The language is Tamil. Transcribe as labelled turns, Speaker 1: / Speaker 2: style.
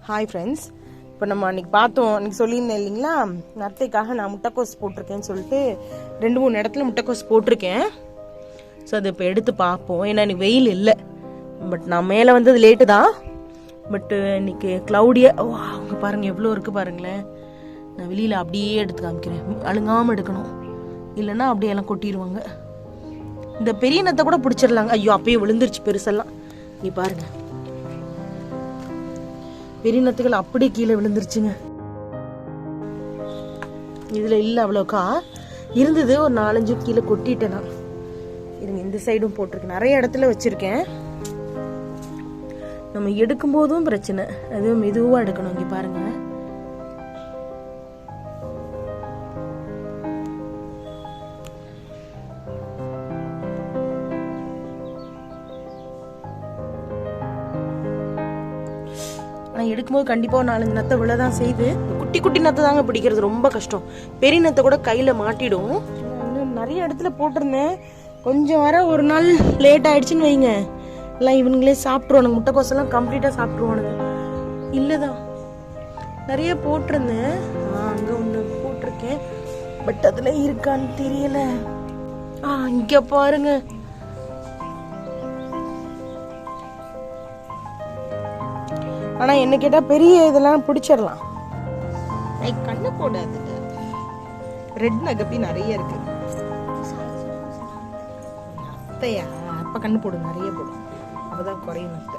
Speaker 1: ஹாய் ஃப்ரெண்ட்ஸ், இப்போ நம்ம அன்றைக்கி பார்த்தோம், அன்றைக்கி சொல்லியிருந்தேன் இல்லைங்களா, நத்தைக்காக நான் முட்டைக்கோஸ் போட்டிருக்கேன்னு சொல்லிட்டு 2-3 இடத்துல முட்டைக்கோஸ் போட்டிருக்கேன். ஸோ அதை இப்போ எடுத்து பார்ப்போம். ஏன்னா எனக்கு வெயில் இல்லை, பட் நான் மேலே வந்தது லேட்டு தான். பட்டு இன்னைக்கு க்ளவுடியாக அவங்க பாருங்கள் எவ்வளோ இருக்குது பாருங்களேன். நான் வெளியில் அப்படியே எடுத்து காமிக்கிறேன், அழுங்காமல் எடுக்கணும், இல்லைன்னா அப்படியே எல்லாம் கொட்டிடுவாங்க. இந்த பெரிய நத்தை கூட பிடிச்சிடலாங்க. ஐயோ அப்பயே விழுந்துருச்சு பெருசெல்லாம். நீ பாருங்க, பெரிய நத்துகள் அப்படியே கீழே விழுந்துருச்சுங்க. இதுல இல்லை அவ்வளோக்கா இருந்தது, ஒரு 4-5 கீழே கொட்டிட்டேன் நான். இருங்க, இந்த சைடும் போட்டிருக்கேன், நிறைய இடத்துல வச்சிருக்கேன். நம்ம எடுக்கும் போதும் பிரச்சனை, அதுவும் மெதுவா எடுக்கணும். இங்க பாருங்க, ஆனால் எடுக்கும்போது கண்டிப்பாக ஒரு 4-5 நத்தை விழதான் செய்யுது. குட்டி குட்டி நத்தை தாங்க பிடிக்கிறது ரொம்ப கஷ்டம். பெரிய நத்தை கூட கையில் மாட்டிடும். இன்னும் நிறைய இடத்துல போட்டிருந்தேன், கொஞ்சம் வர ஒரு நாள் லேட் ஆயிடுச்சுன்னு வைங்க, எல்லாம் இவனுங்களே சாப்பிட்ருவானுங்க. முட்டைக்கோசெல்லாம் கம்ப்ளீட்டாக சாப்பிட்ருவானுங்க. இல்லைதான் நிறைய போட்டிருந்தேன், அங்கே ஒன்று போட்டிருக்கேன், பட் அதில் இருக்கான்னு தெரியல. இங்கே பாருங்க, ஆனால் என்ன கேட்டால் பெரிய இதெல்லாம் பிடிச்சிடலாம். கண்ணு போடாது, ரெட் நகப்பி நிறைய இருக்கு. அத்தையா அப்போ கண்ணு போடும், நிறைய போடும், அப்போதான் குறையும் நத்தை.